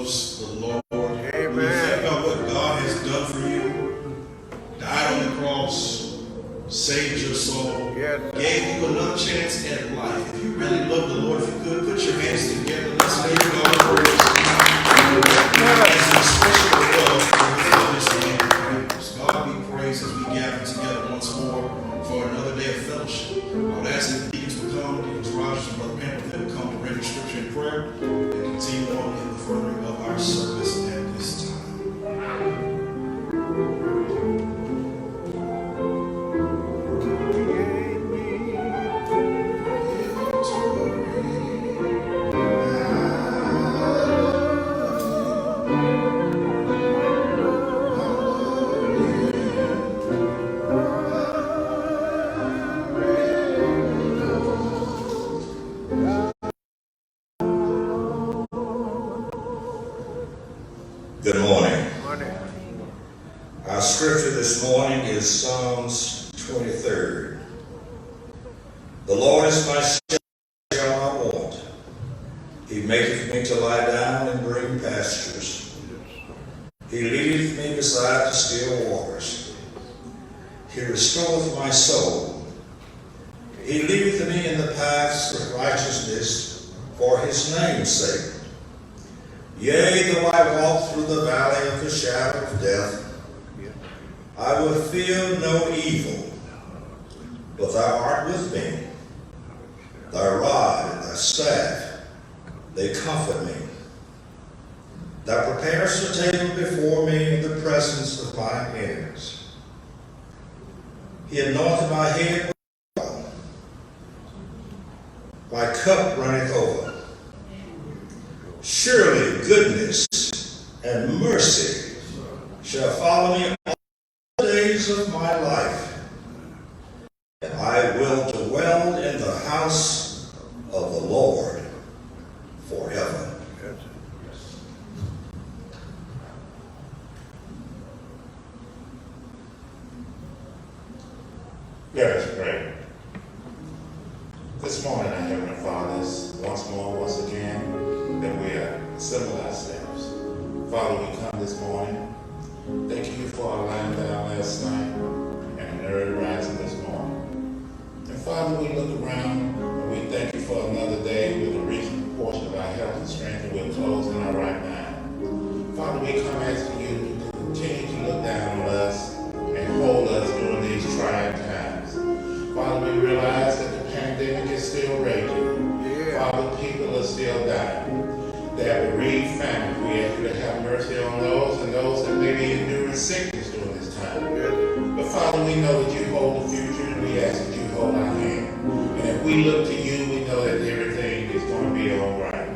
loves the Lord. Amen. When you think about what God has done for you, died on the cross, saved your soul, Yes. gave you another chance at life. If you really love the Lord, if you could, put your hands together. Let's give God praise. It's a special love for this man. God be praised as we gather together once more for another day of fellowship. I would ask that the deacons would come, Deacons Rogers and Brother Pamphlet would come to bring the scripture and prayer and continue on in the furthering of our service at this time. Good morning. Morning. Our scripture this morning is Psalms 23rd. The Lord is my shepherd, I shall not want. He maketh me to lie down in green pastures. He leadeth me beside the still waters. He restoreth my soul. He leadeth me in the paths of righteousness for his name's sake. Yea, though I walk through the valley of the shadow of death, I will fear no evil, but thou art with me. Thy rod and thy staff, they comfort me. Thou preparest a table before me in the presence of my enemies. He anointed my head with oil. My cup runneth over. Surely goodness and mercy shall follow me all the days of my life, and I will dwell in the house of the Lord forever. Let us pray. This morning, our Heavenly Fathers, once again, that we assemble ourselves. Father, we come this morning. Thank you for our lying down last night and an early rising this morning. And Father, we look around and we thank you for another day with a reasonable portion of our health and strength, and we're closed in our right mind. Father, we come asking you to continue to look down on us and hold us during these trying times. Father, we realize that the pandemic is still raging. Father, people are still dying. That bereaved family, we ask you to have mercy on those and those that may be enduring sickness during this time. But Father, we know that you hold the future, and we ask that you hold our hand. And if we look to you, we know that everything is going to be all right.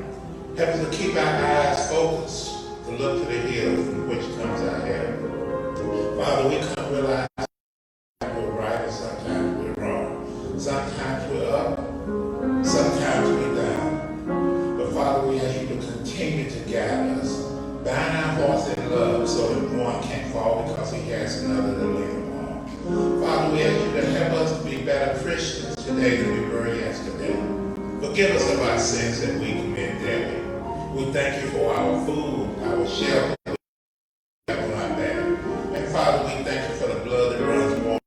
Help us to keep our eyes focused, to look to the hills from which comes our help. Father, we come to realize we're right and sometimes we're wrong. Sometimes we're up, sometimes we're down. But Father, we ask you to continue to guide us. Bind our hearts in love so that one can't fall because he has another to lean upon. Father, we ask you to help us to be better Christians today than we were yesterday. Forgive us of our sins that we commit daily. We thank you for our food, our shelter, on our back. And Father, we thank you for the blood that runs warm.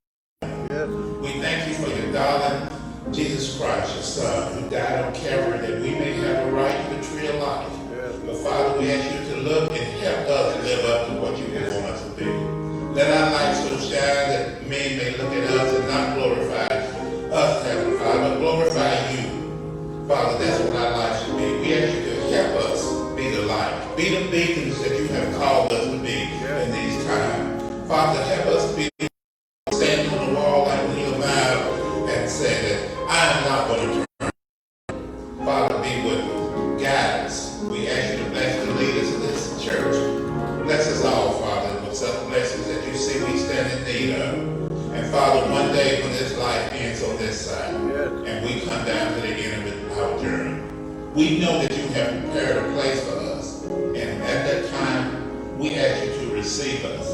We thank you for your darling Jesus Christ, your Son, who died on Calvary that we may have a right to the tree of life. But Father, we ask you to look and help us to live up to what you want us to be. Let our light so shine that men may look at us and not glorify us, Heavenly Father, but glorify you. Father, that's what our life should be. We ask you to help us be the light, be the beacons that you have called us to be in these times. Father, help us be standing on the wall like Nehemiah and said that I am not going to turn. Father, be with us. Guide us. We ask you to bless the leaders of this church. Bless us all, Father, with such blessings that you see we stand in need of. And Father, one day when this life ends on this side, and we come down to the end of our journey, we know that you have prepared a place for us. And at that time, we ask you to receive us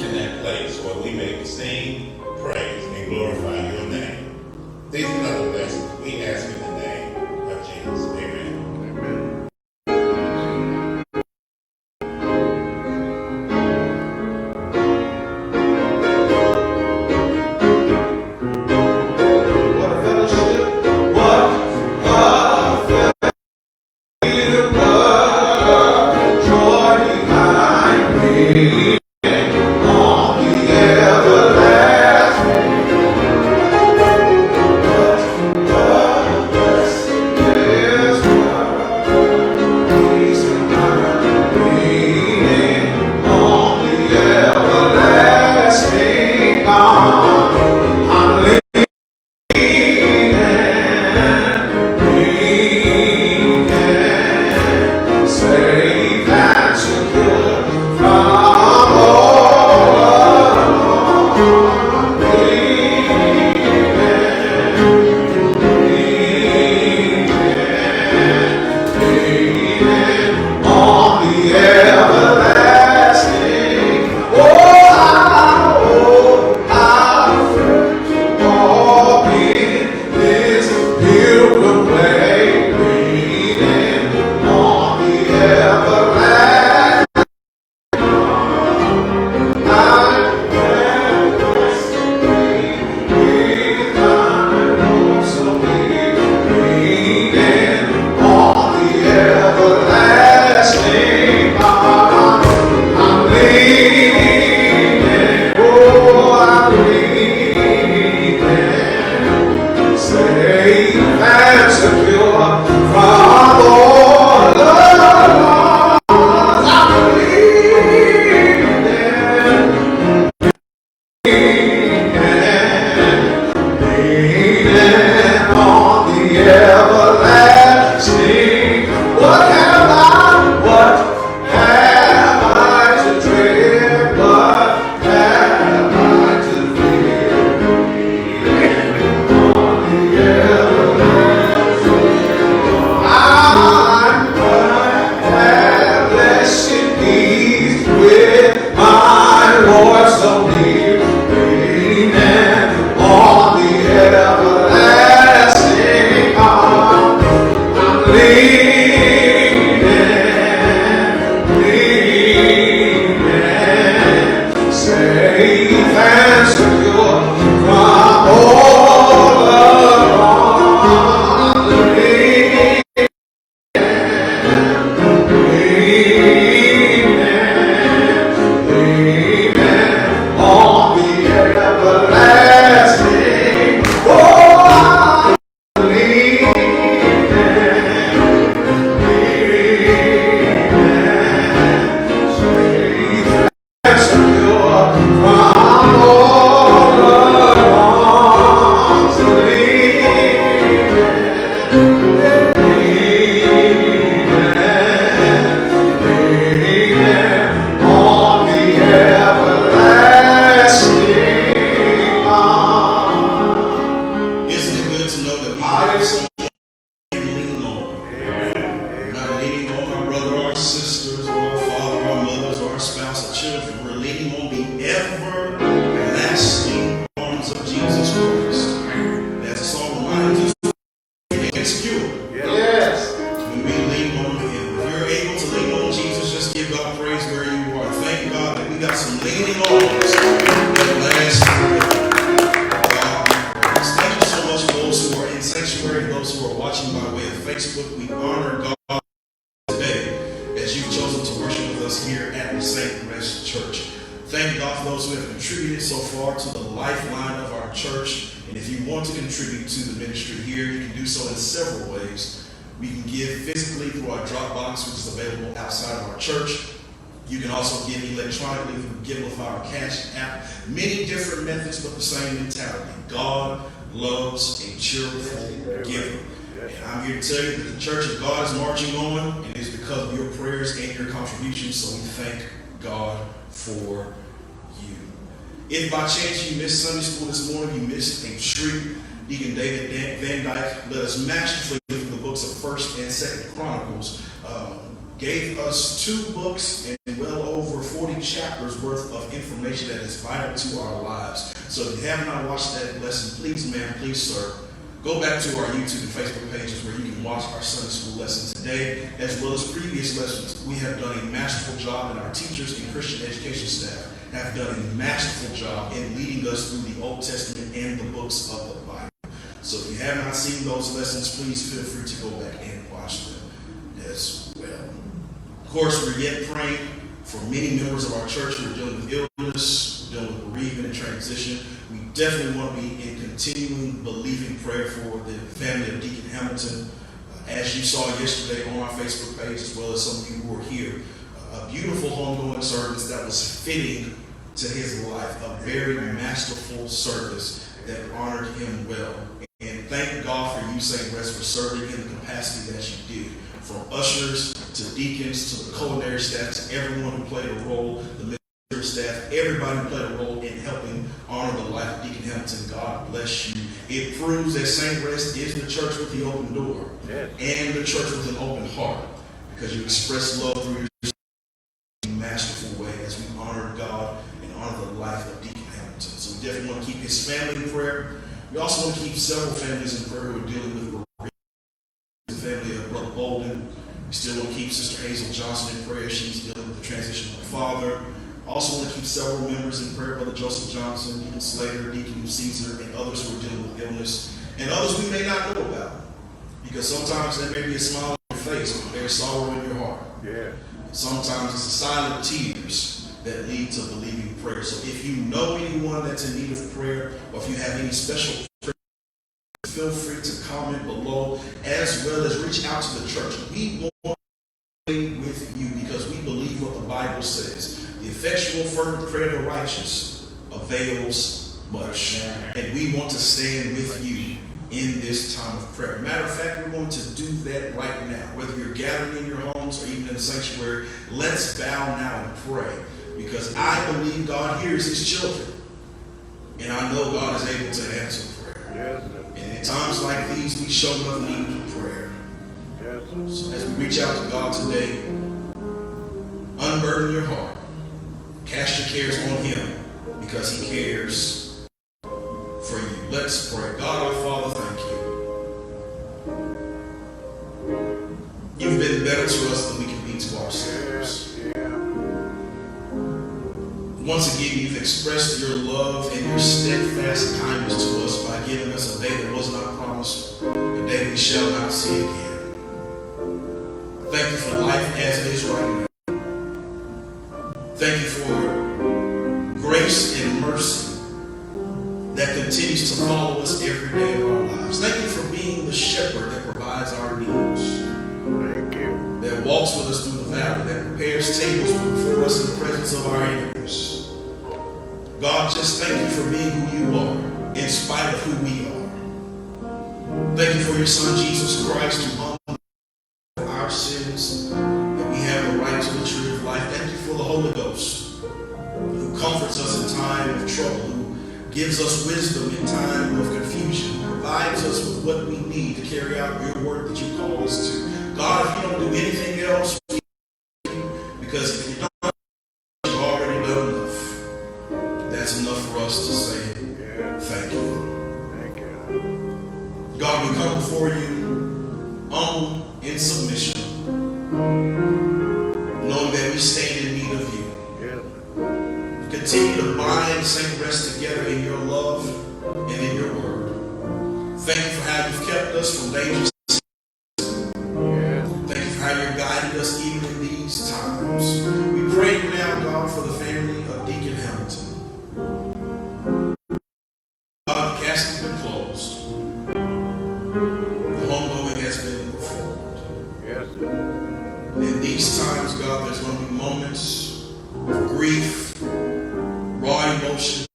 in that place where we may sing, praise, and glorify your name. These are other blessings we ask in the name of Jesus. Amen. If by chance you missed Sunday school this morning, you missed a treat, Deacon David Van Dyke led us masterfully through the books of 1st and 2nd Chronicles, gave us 2 books and well over 40 chapters worth of information that is vital to our lives. So if you have not watched that lesson, please, ma'am, please, sir, go back to our YouTube and Facebook pages where you can watch our Sunday school lesson today, as well as previous lessons. We have done a masterful job, and our teachers and Christian education staff have done a masterful job in leading us through the Old Testament and the books of the Bible. So if you have not seen those lessons, please feel free to go back and watch them as well. Of course, we're yet praying for many members of our church who are dealing with illness, dealing with bereavement and transition. We definitely want to be in continuing believing prayer for the family of Deacon Hamilton. As you saw yesterday on our Facebook page, as well as some of you who were here, a beautiful homegoing service that was fitting to his life, a very masterful service that honored him well. And thank God for you, St. Rest, for serving in the capacity that you did. From ushers to deacons to the culinary staff to everyone who played a role, the ministry staff, everybody who played a role in helping honor the life of Deacon Hamilton. God bless you. It proves that St. Rest is the church with the open door and the church with an open heart, because you express love through your masterful way as we honor God and honor the life of Deacon Hamilton. So we definitely want to keep his family in prayer. We also want to keep several families in prayer who are dealing with Bolden. We still want to keep Sister Hazel Johnson in prayer. She's dealing with the transition of her father. Also want to keep several members in prayer, Brother Joseph Johnson, Deacon Slater, Deacon Caesar, and others who are dealing with illness, and others we may not know about. Because sometimes there may be a smile on your face, but there's sorrow in your heart. Yeah. Sometimes it's the silent tears that lead to believing prayer. So if you know anyone that's in need of prayer, or if you have any special prayer, feel free to comment below, as well as reach out to the church. We want to pray with you because we believe what the Bible says. The effectual fervent prayer of the righteous avails much. And we want to stand with you in this time of prayer. Matter of fact, we're going to do that right now. Whether you're gathering in your homes or even in the sanctuary, let's bow now and pray. Because I believe God hears his children. And I know God is able to answer prayer. Yes, and in times like these, we show no need of prayer. yes. So as we reach out to God today, unburden your heart. Cast your cares on him because he cares for you. Let's pray. God our Father, thank you. You've been better to us than we can be to ourselves. Yeah. Once again, you've expressed your love and your steadfast kindness to us by giving us a day that was not promised, a day we shall not see again. Thank you for life as it is right now. Thank you for grace and mercy that continues to follow us every day of our lives. Thank you for being the shepherd that provides our needs. Thank you. That walks with us through the valley, that prepares tables before us in the presence of our enemies. God, just thank you for being who you are, in spite of who we are. Thank you for your Son, Jesus Christ, who humbled our sins, that we have a right to the tree of life. Thank you for the Holy Ghost, who comforts us in time of trouble, who gives us wisdom in time of confusion, who provides us with what we need to carry out your work that you call us to. God, if you don't do anything else, because if you don't, you've already done enough. That's enough for us to say thank you. Thank you. God, we come before you humble in submission, knowing that we stand in need of you. Yes. Continue to bind and sing rest together in your love and in your word. Thank you for how you've kept us from dangerous. Thank you for how you're guiding us even in these times. We pray now, God, for the family of Deacon Hamilton. God, the casket has been closed. The homegoing has been performed. Yes. In these times, God, there's going to be moments of grief, raw emotions,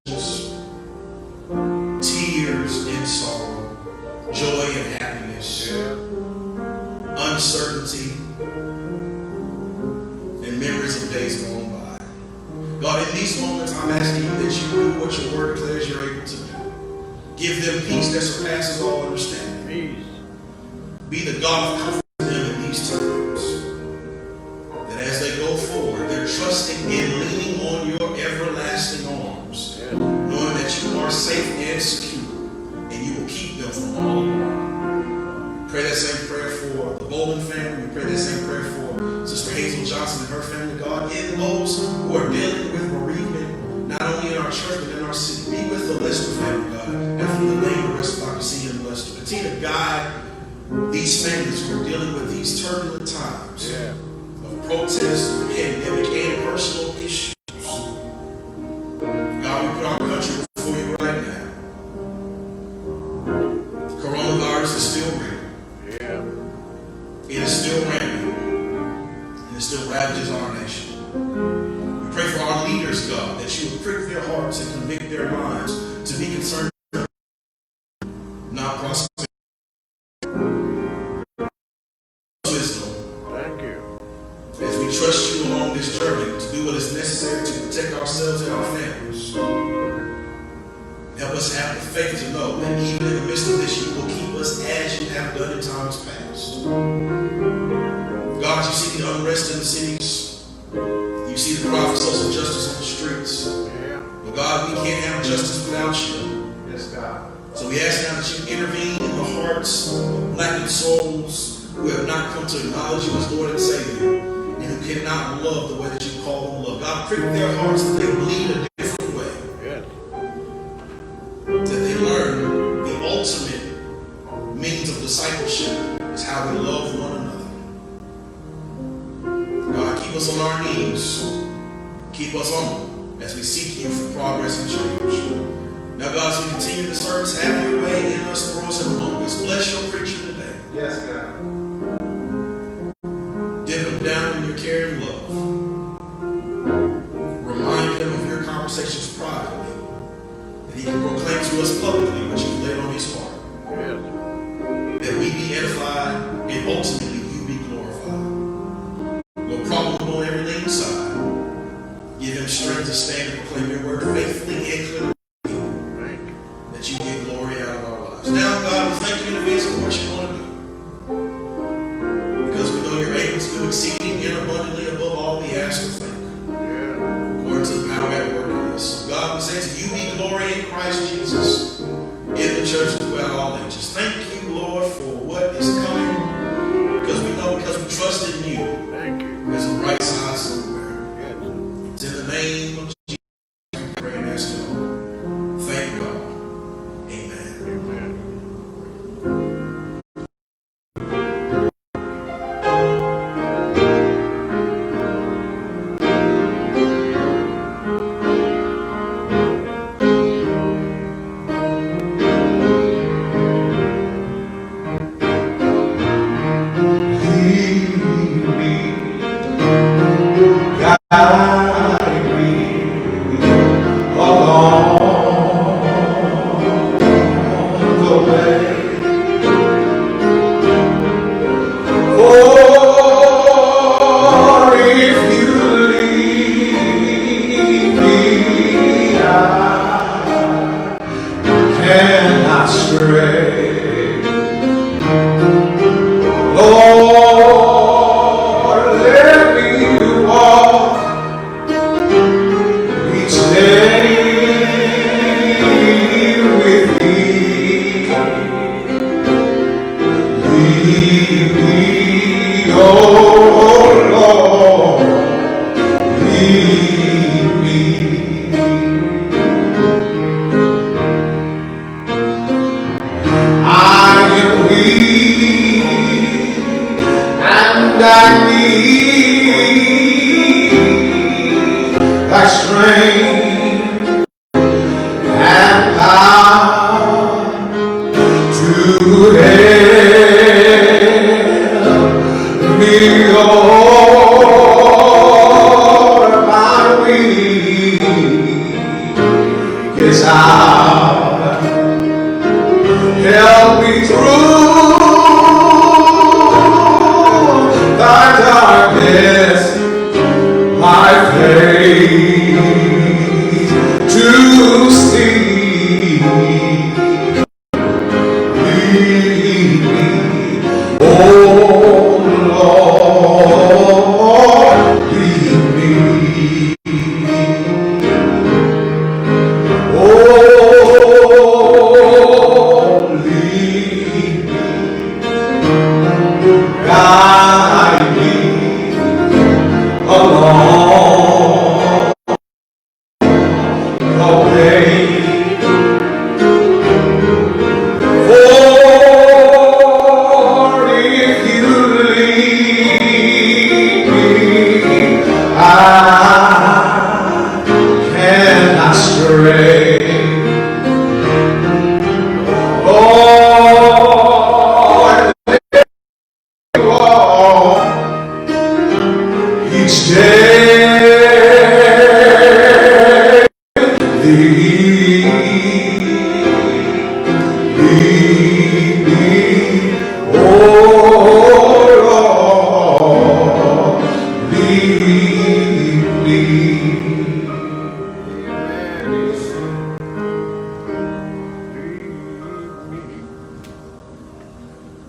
tears and sorrow, joy and happiness, uncertainty, and memories of days gone by. God, in these moments, I'm asking you that you do what your word declares you're able to do. Give them peace that surpasses all understanding. Peace. Be the God of comfort to them in these times. That as they go forward, they're trusting and leaning on your everlasting arms, knowing that you are safe and secure, and you will keep them from all harm. Pray that same prayer for the Bolden family. We pray that same prayer for Sister Hazel Johnson and her family, God, and those who are dealing with bereavement, not only in our church, but in our city. Be with the Lester family, God, and from the name of the rest of Dr. C. and Lester. Continue to guide these families who are dealing with these turbulent times of protest, pandemic, and personal issues. God, we put our country before you right now. Coronavirus is still real. It is still rampant, and it still ravages our nation. We pray for our leaders, God, that you would prick their hearts and convict their minds to be concerned, not prosperity. Wisdom. Thank you. As we trust you along this journey to do what is necessary to protect ourselves and our families. Help us have the faith to know that even in the midst of this, you will keep us as you have done in times past. God, you see the unrest in the cities. You see the cry for social justice on the streets. But God, we can't have justice without you. Yes, God. So we ask now that you intervene in the hearts of blackened souls, who have not come to acknowledge you as Lord and Savior, and who cannot love the way that you call them to love. God, prick their hearts that they bleed a different way. Yes. That they learn the ultimate means of discipleship is how we love one another. God, keep us on our knees. Keep us humble as we seek you for progress and change. Now, God, as we continue the service, have your way in us, through us, and among us. Bless your preacher today. Yes, God. Dip him down in your care and love. Remind him of your conversations privately, that he can proclaim to us publicly what you've laid on his heart. Yes. That we be edified and ultimately you be glorified. Lord, prop him on every leaning side. Give him strength to stand and proclaim your word faithfully and clearly. Thank you. That you get glory out of our lives. Now, God, we thank you in advance for what you're going to do. Because we know you're able to do exceeding and abundantly above all we ask or think. Yeah. According to the power at work in us. So, God, we say to you be glory in Christ Jesus in the church throughout all ages. Thank you, Lord, for what is coming. Because we know, because we trust in you. Thank you. There's a right side somewhere. Yes. It's in the name of Jesus, we pray and ask it all. Thank God. Amen. Amen.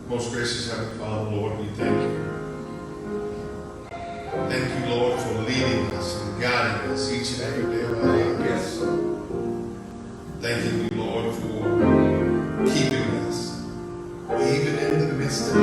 Most gracious Heavenly Father, Lord, we thank you. Thank you, Lord, for leading us and guiding us each and every day of our lives. Yes. Thanking you, Lord, for keeping us, even in the midst of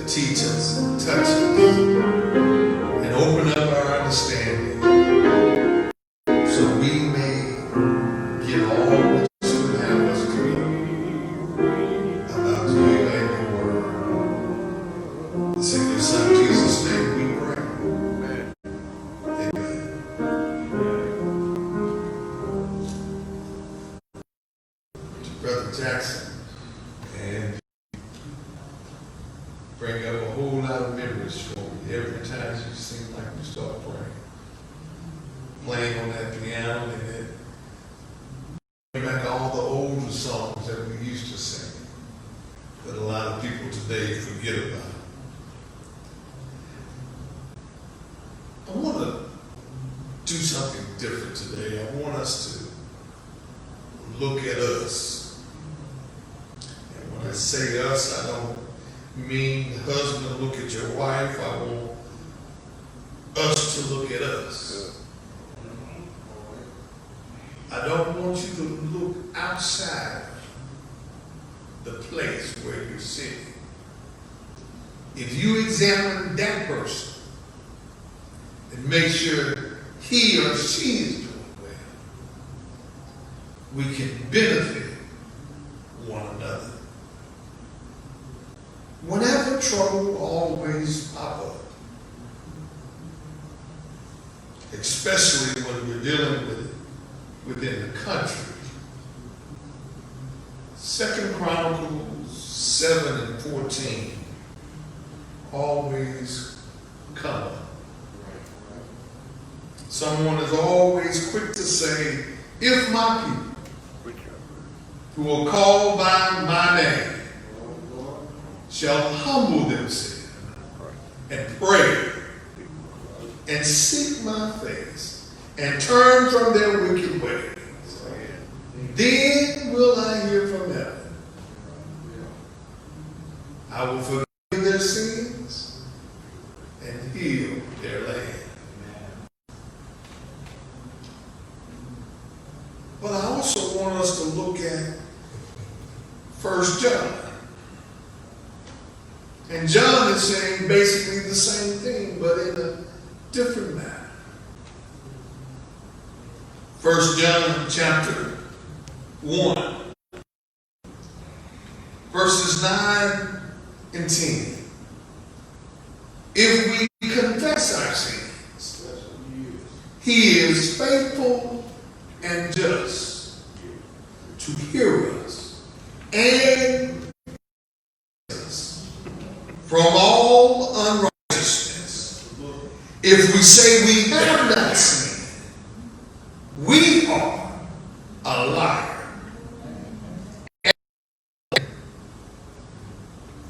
teach us and touch us and open up our understanding so we may get all that you would have us to know about you and your word. It's in your Son Jesus' name we pray. Amen. Brother Jackson, and bring up a whole lot of memories for me. Every time you seem like you start playing on that piano, and then bring back all the older songs that we used to sing that a lot of people today forget about. I want to do something different today. I want us to look at us. And when I say us, I don't mean husband look at your wife. I want us to look at us. I don't want you to look outside the place where you're sitting. If you examine that person and make sure he or she is doing well, we can benefit one another. Whenever trouble always pop up, especially when we're dealing with it within the country. 2 Chronicles 7:14 always come up. Someone is always quick to say, if my people who are called by my name shall humble themselves and pray and seek my face and turn from their wicked ways, then will I hear from heaven. I will forgive their sins and heal their land. But I also want us to look at 1 John. And John is saying basically the same thing, but in a different manner. 1 John chapter 1, verses 9 and 10. If we confess our sins, he is faithful and just to hear us and from all unrighteousness. If we say we have not sinned, we are a liar.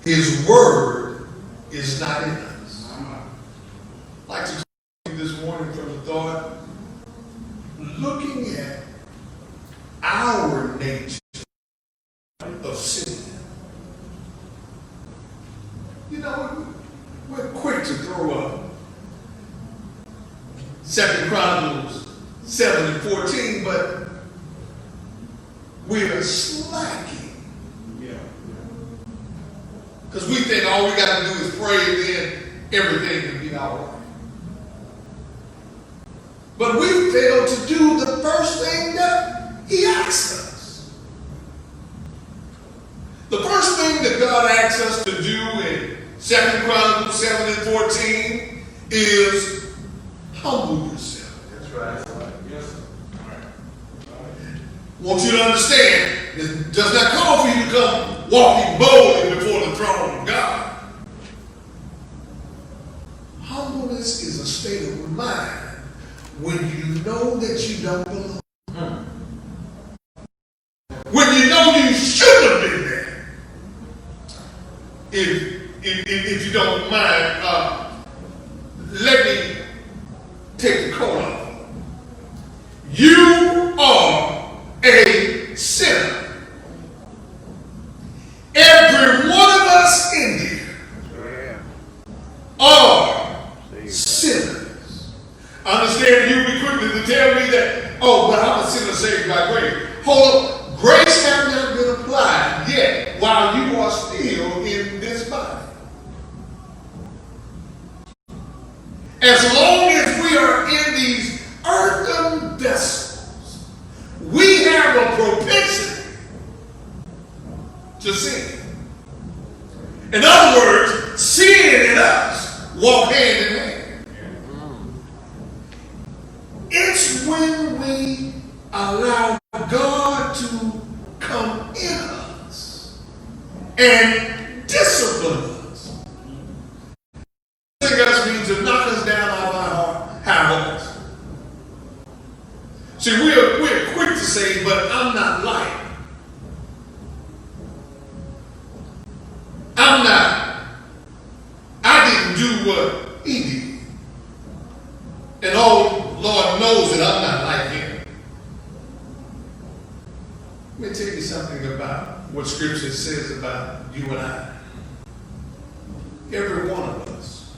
His word is not in us. I'd like to talk to you this morning from the thought, looking at our nature of sin. You know, we're quick to throw up 2 Chronicles 7:14, but we're slacking. Because we think all we got to do is pray and then everything will be all right. But we fail to do the first thing that he asks us. The first thing that God asks us to do in 2 Chronicles 7:14 is humble yourself. That's right. Yes, sir. All right. Want you to understand, it does not call for you to come walking boldly before the throne of God. Humbleness is a state of mind when you know that you don't belong. When you know you should have been there. If you don't mind, let me take the coat off. You are a sinner. Every one of us in here are sinners. I understand you'll be quick to tell me that, oh, but I'm a sinner saved by grace. Hold up. Grace has not been applied yet while you are still in this body. as long as we are in these earthen vessels, we have a propensity to sin. In other words, sin and us walk hand in hand. It's when we allow God to come in us and discipline us. Us means to knock us down off our high horse. See, we're quick to say, but I'm not like. I didn't do what he did. And oh, Lord knows that I'm not like him. Let me tell you something about what Scripture says about you and I. Every one of us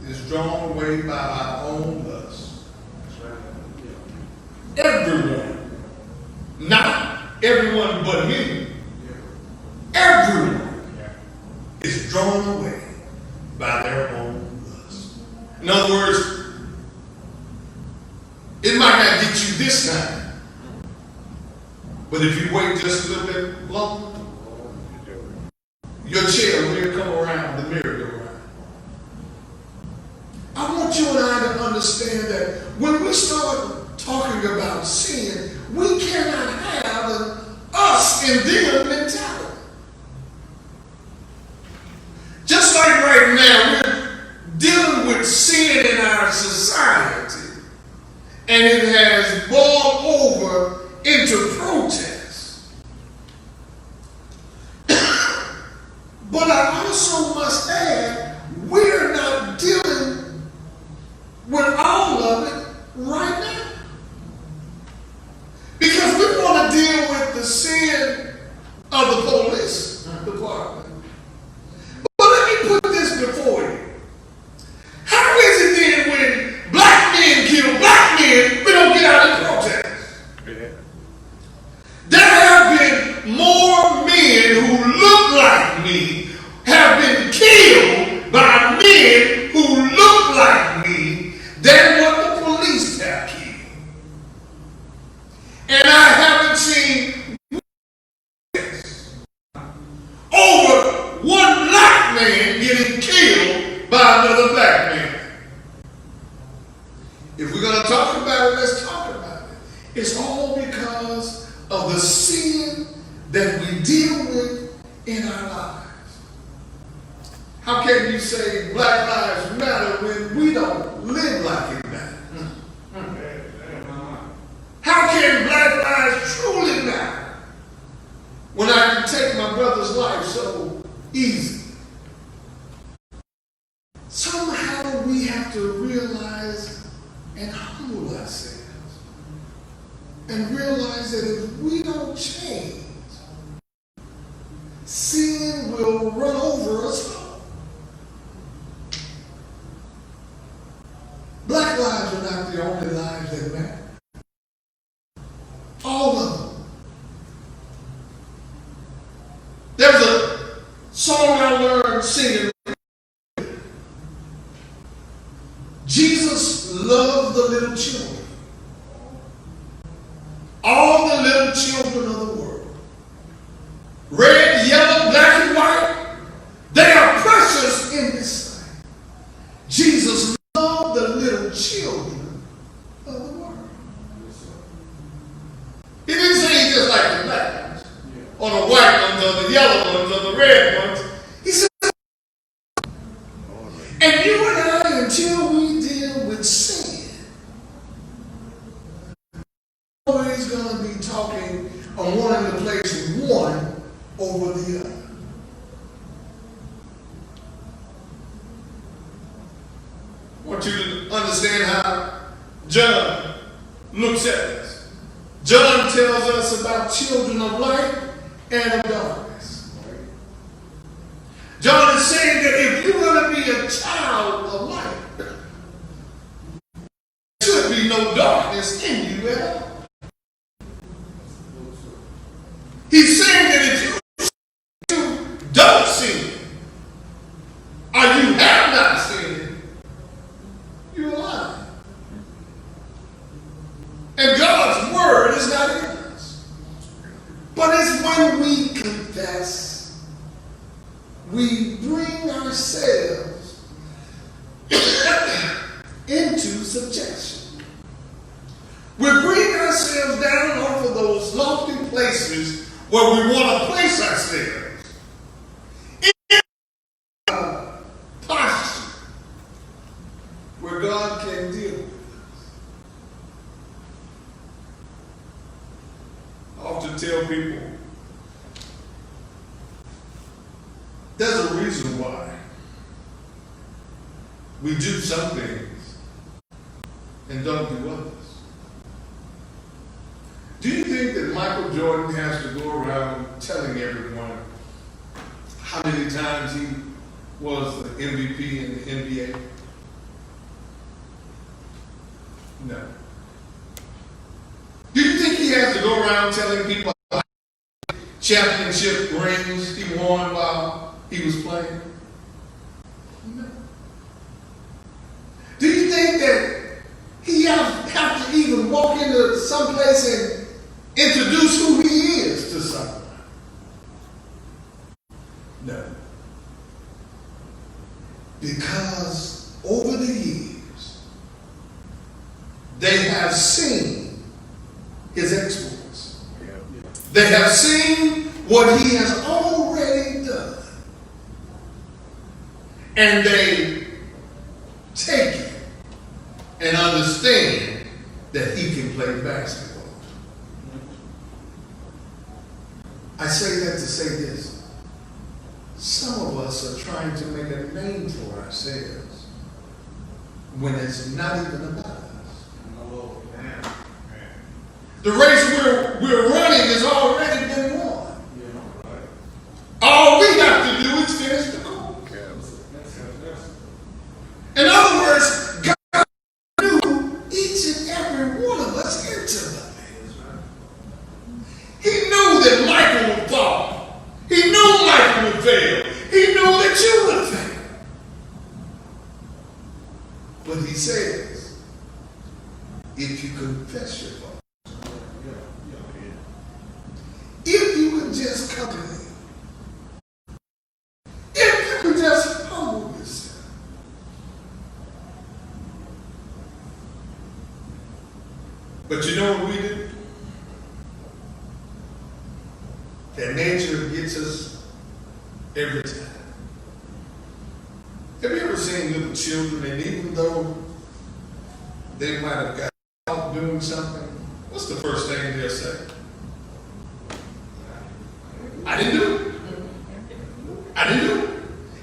is drawn away by our own lust. Everyone. Not everyone but me. Everyone is drawn away by their own lust. In other words, it might not get you this time, but if you wait just a little bit longer, your chair will come around, the merry-go-round. I want you and I to understand that when we start talking about sin, we cannot have an us and them mentality. Just like right now, we're dealing with sin in our society, and it has boiled over into protest. But I also must add, we're not dealing with all of it right now. Because we want to deal with the sin of the police department. But let me put this before you. How is it then when black men kill black men, we don't get out and protest? There have been more men who look like me have been killed by men who look like me than what the police have killed. And I haven't seen over one black man getting killed by another black man. If we're going to talk about it, let's talk about it. It's all because of the sin that we deal with in our lives. How can you say Black Lives Matter when we don't live like it matters? How can Black lives truly matter when I can take my brother's life so easy? Somehow we have to realize and humble ourselves and realize that if we don't change, sin will run over us all. Black lives are not the only lives that matter. All of them. There's a song I learned singing. Jesus loved the little children. All the little children of the world. Red, yellow, black, and white. They are precious in His sight. Jesus loved the little children of the world. He didn't say He just like the black ones, or the white ones, or the yellow ones, or the red ones. He said, and you and I, until we deal with sin, always going to be talking and wanting to place one over the other. I want you to understand how John looks at this. John tells us about children of light and of darkness. John is saying that if you're going to be a child of light, there should be no darkness in you at all. He's saying that if you don't sin, or you have not sinned, where we want to place ourselves in a posture where God can deal with us. I often tell people there's a reason why we do some things and don't do others. Do you think that Michael Jordan has to go around telling everyone how many times he was the MVP in the NBA? No. Do you think he has to go around telling people how many championship rings he won while he was playing? No. Do you think that he have to even walk into some place and introduce who he is to someone? No. Because over the years, they have seen his exploits. They have seen what he has already done. And they take it and understand that he can play basketball. I say that to say this. Some of us are trying to make a name for ourselves when it's not even about us. The race we're running has already been won. All we have to do is finish the course. In other words, God knew each and every one of us intimately. He knew that Michael would fall. He knew Michael would fail. He knew that you would fail. But he says, if you confess your fault, if you could just come to me, if you could just humble yourself, but you know what we do? That nature gets us every time. Have you ever seen little children, and even though they might have got out doing something, what's the first thing they'll say? I didn't do it. I didn't do it.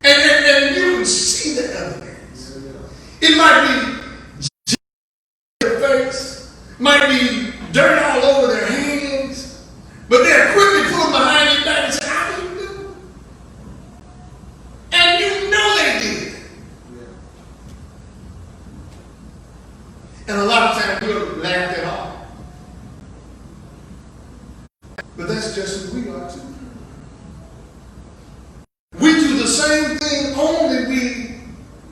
And you can see the evidence. It might be their face, might be dirt all over their hands, but they're quickly pulling behind their back and say, I didn't do it. And you know they did. And a lot of times we'll laugh it off. But that's just who we are too. We do the same thing, only we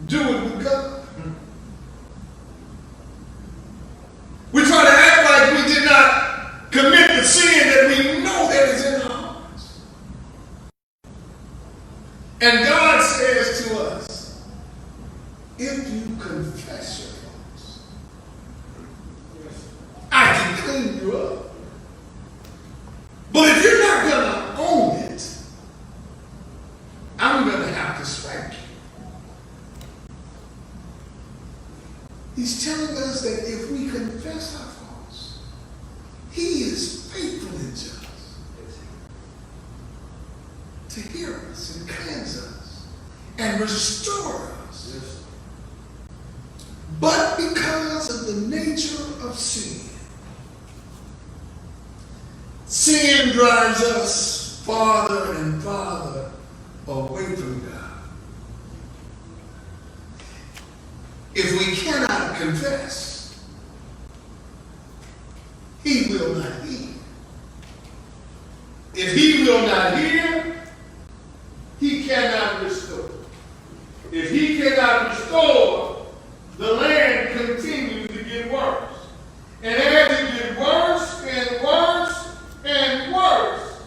do it with God. We try to act like we did not commit the sin that we know that is in our hearts. And God says to us, if you confess your faults, I can clean you up. But if you're not going to own it, I'm going to have to strike you. He's telling us that if we confess our faults, he is faithful and just to hear us and cleanse us and restore us. But because of the nature of sin, sin drives us farther and farther away from God. If we cannot confess, he will not hear. If he will not hear, he cannot restore. If he cannot restore, the land continues to get worse. And as it gets worse and worse and worse,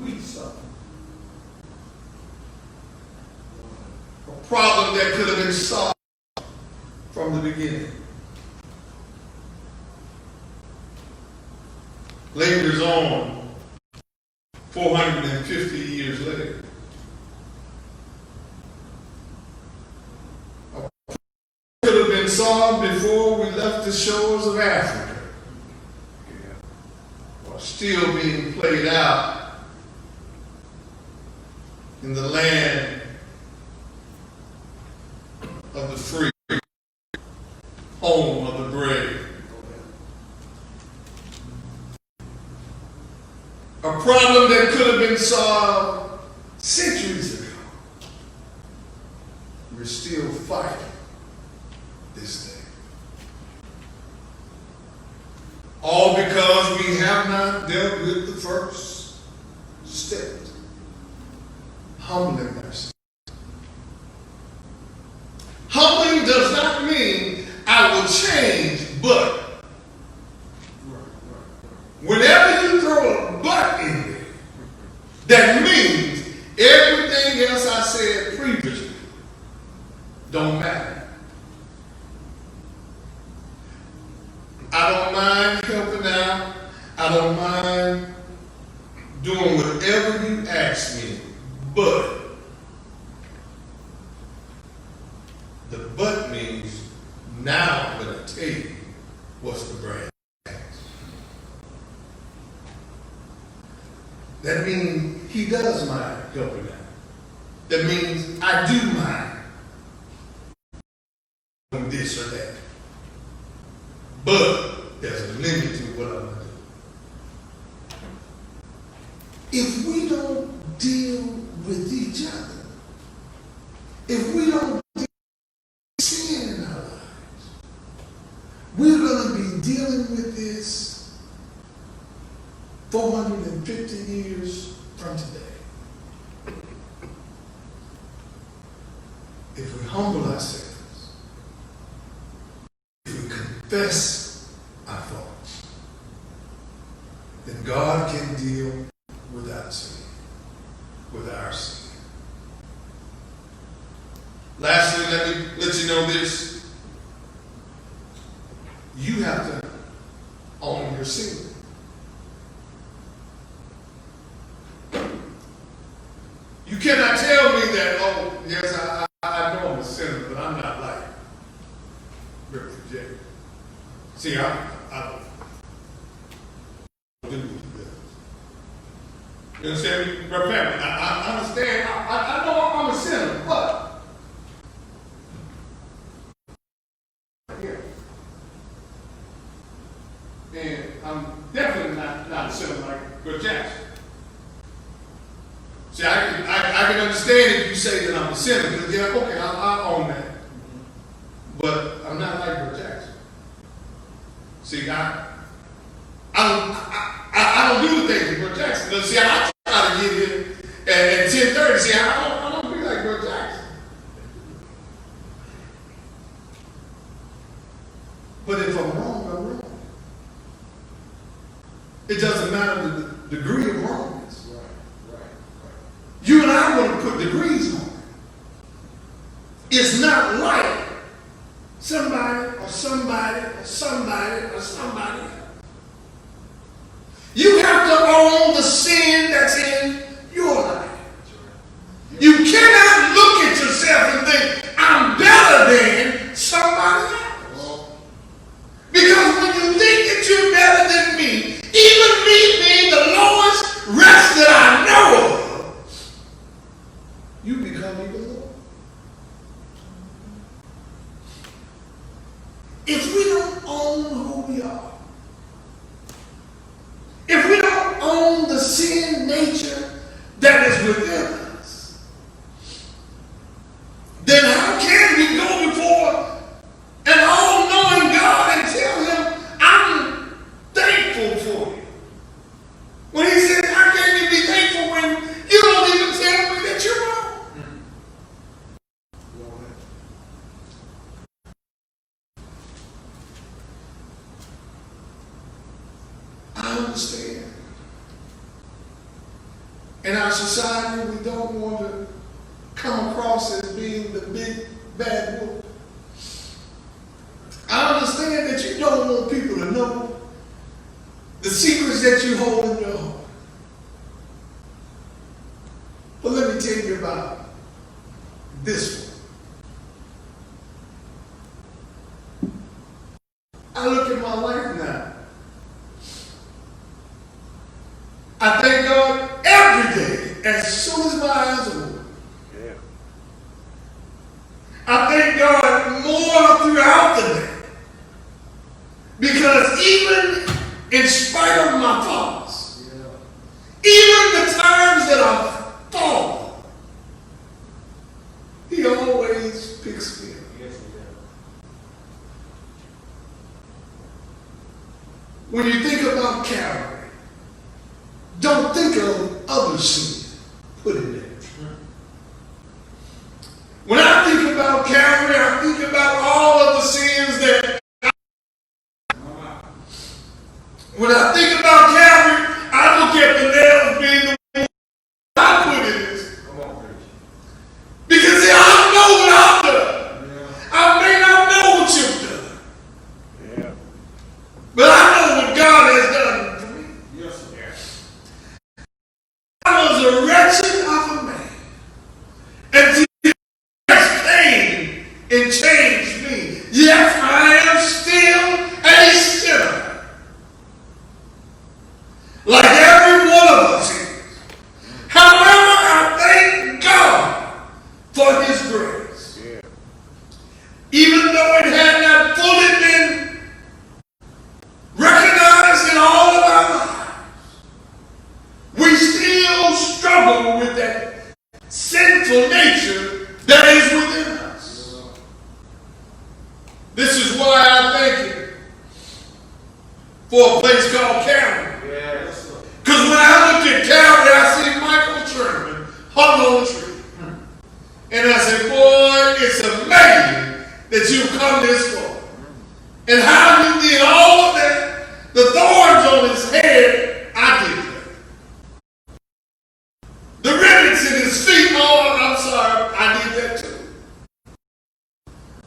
we suffer. A problem that could have been solved from the beginning. lingers on 450 years later. Could have been solved before we left the shores of Africa, or still being played out in the land of the free, home of the brave. A problem that could have been solved centuries ago. We're still fighting this day. All because we have not dealt with the first step, humbling ourselves. Humbling does not mean I will change, but whenever you throw a but in there, that means everything else I said previously don't matter. I don't mind helping out. I don't mind doing whatever you ask me, but the but means now I'm going to tell you what's the brand. That means he does mind helping out. That means I do mind doing this or that. But there's a limit to what I'm going to do. If we don't deal with each other, if we don't deal with sin in our lives, we're going to be dealing with this 450 years from today. If we humble ourselves, if we confess our faults, then God can deal with our sin, with our sin. Lastly, let me let you know this. You have to own your sin. You cannot tell me that, oh, yes, I know I'm a sinner, but I'm not like Brother Jay. See, I don't do that. You understand me? Brother Family, I understand. I know I'm a sinner, but yeah. And I'm definitely not a sinner like Brother Jackson. See, I can understand if you say that I'm a sinner, because yeah, okay, I'll own that. But I'm not like Brother Jackson. See, I don't do the things that Brother Jackson does. See, I try to get here at 10:30. See, I don't be like Brother Jackson. But if I'm wrong, I'm wrong. It doesn't matter the degree of wrongness. You and I want to put degrees on it. It's not like somebody or somebody or somebody or somebody else. You have to own the sin that's in your life. You cannot look at yourself and think, I'm better than somebody else. Because when you think that you're better than me, even me being the lowest rest that I know of, you become even lower. If we don't own who we are, if we don't own the sin nature that is within us, then how can we go before an all-knowing God and tell him, I'm thankful for you? When he says, how can you be thankful when you don't even tell me that you're wrong? I understand. In our society, we don't want to come across as being the big bad wolf. I understand that you don't want people to know the secrets that you hold in your heart. But let me tell you about this one. I look at my life now. I thank God every day as soon as my eyes are open. Yeah. I thank God more throughout the day. Because even in spite of my faults, even the times that I've fallen, He always picks me up. Yes, he does. When you think about Calvary, don't think of other sin. Put it there. When I think about Calvary, I think about all of the sins that. When I think about Calvary, I look at the nails being the way I put in this. Come on, preach. Because see, I know what I've done. I may not know what you've done. Yeah. But I know what God has done for me. Yes, sir. I was a wretched of a man. And Jesus came and changed me. Yes, I am still a sinner. Like every one of us is. However, I thank God for His grace. Yeah. Even though it had not fully been recognized in all of our lives, we still struggle with that sinful nature that is within us. This is why I thank you for a place called Calvary. Yes, sir. Because when I look at Calvary, I see Michael Sherman hung on a tree. And I say, boy, it's amazing that you've come this far. And how you did all of that, the thorns on his head, I did that. The rivets in his feet, oh, I'm sorry, I did that too.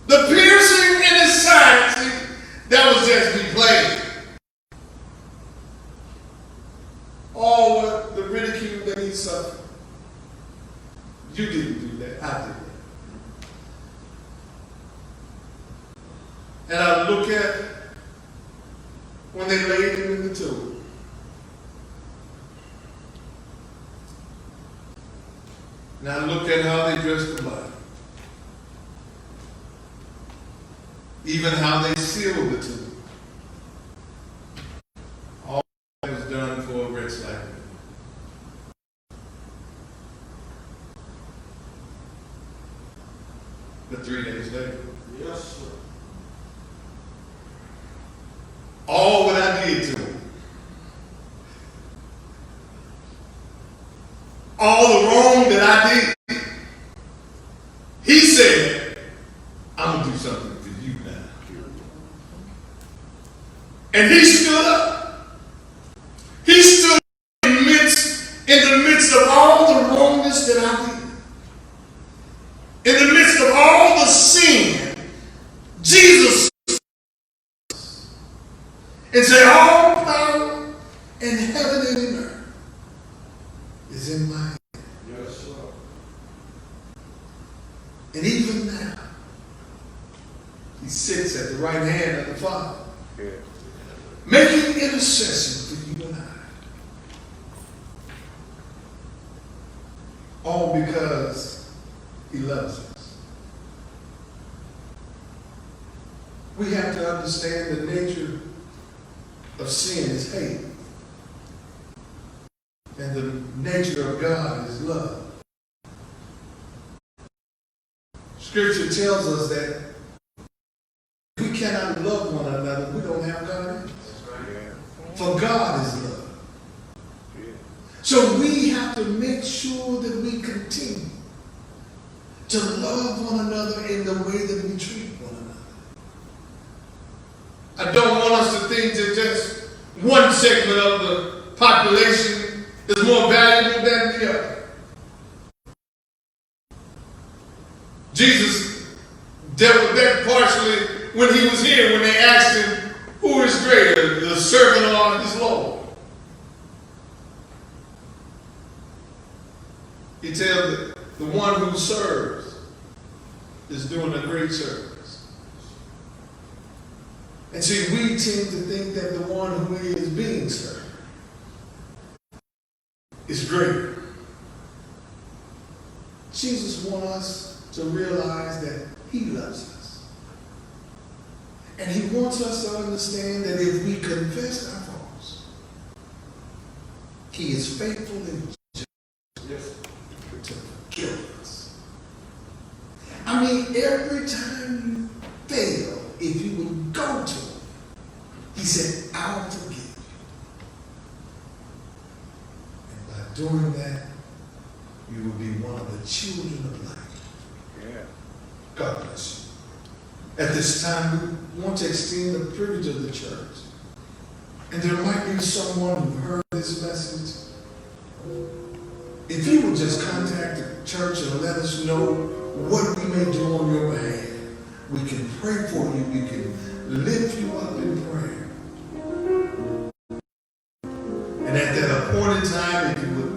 The piercing in his side, see, that was just me playing. All what the ridicule that he suffered. You didn't do that. I did that. And I look at when they laid him in the tomb. And I look at how they dressed the body. Even how they sealed the tomb. All that was done for a wretch like me. But 3 days later, Yes, sir. all what I did to him, all the wrong that I did, he said, I'm going to do something for you now. And he stood up. He stood in the midst of all the wrongness that I did. In the midst of all the sin, Jesus and say, all power in heaven and in earth is in my hand. Yes, sir. And even now, he sits at the right hand of the Father, Yeah. making intercession for you and I. All because he loves us. We have to understand the nature of sin is hate. And the nature of God is love. Scripture tells us that we cannot love one another. We don't have God in us. That's right. Yeah. For God is love. Yeah. So we have to make sure that we continue to love one another in the way that we treat one another. I don't want us to think that just one segment of the population is more valuable than the other. Jesus dealt with that partially when he was here, when they asked him, who is greater, the servant or his Lord? tell the one who serves is doing a great service. And see, we tend to think that the one who is being served is greater. Jesus wants us to realize that he loves us. And he wants us to understand that if we confess our faults, he is faithful and just to forgive us. I mean, every time you fail, if you would go to him, he said, I'll forgive you. And by doing that, you will be one of the children of light. Yeah. God bless you. At this time, we want to extend the privilege of the church. And there might be someone who heard this message. If you would just contact the church and let us know what we may do on your behalf, we can pray for you. We can lift you up in prayer. And at that appointed time, if you would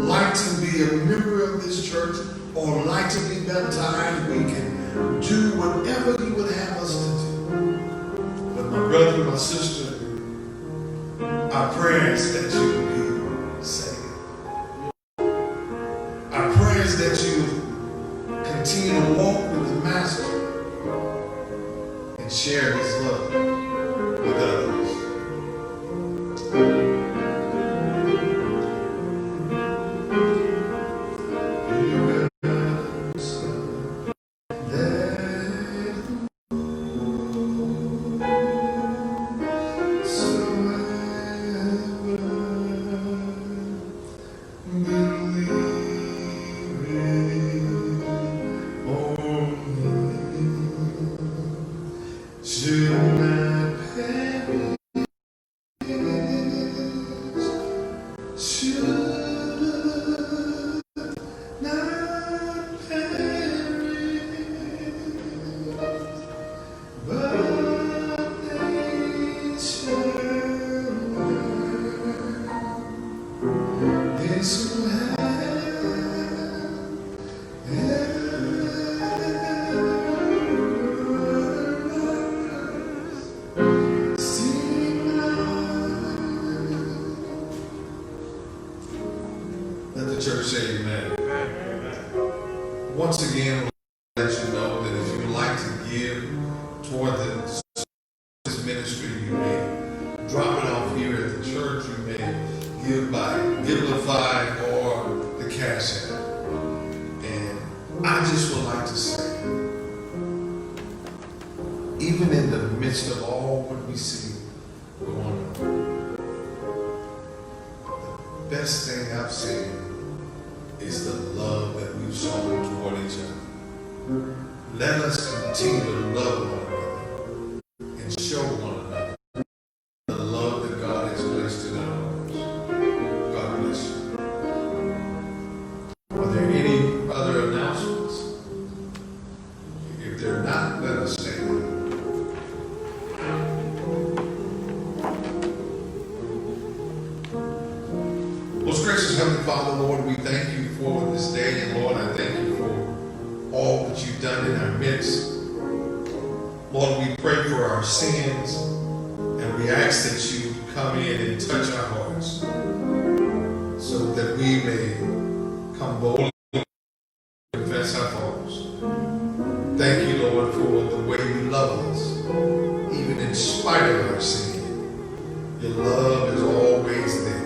like to be a member of this church or like to be baptized, we can do whatever you would have us to do. But my brother, my sister, our prayers that you will be saved. Our prayers that you continue to walk with the Master and share his love with others. Church say amen. Once again, I'll let you know that if you'd like to give toward this ministry, you may drop it off here at the church. You may give by Givelify or the Cash App. And I just would like to say, even in the midst of all what we see going on, the best thing I've seen is the love that we've shown toward each other. Let us continue to love one another and show one another the love that God has placed in our hearts. God bless you. Are there any other announcements? If they're not, let us stand. Most gracious Heavenly Father, Lord, we thank you for this day, and Lord, I thank you for all that you've done in our midst. Lord, we pray for our sins, and we ask that you come in and touch our hearts so that we may come boldly and confess our faults. Thank you, Lord, for the way you love us, even in spite of our sin. Your love is always there.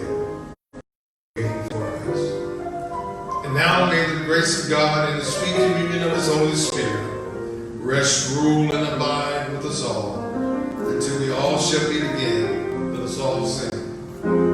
Now may the grace of God and the sweet communion of his Holy Spirit rest, rule, and abide with us all until we all shall meet again. Let us all sing.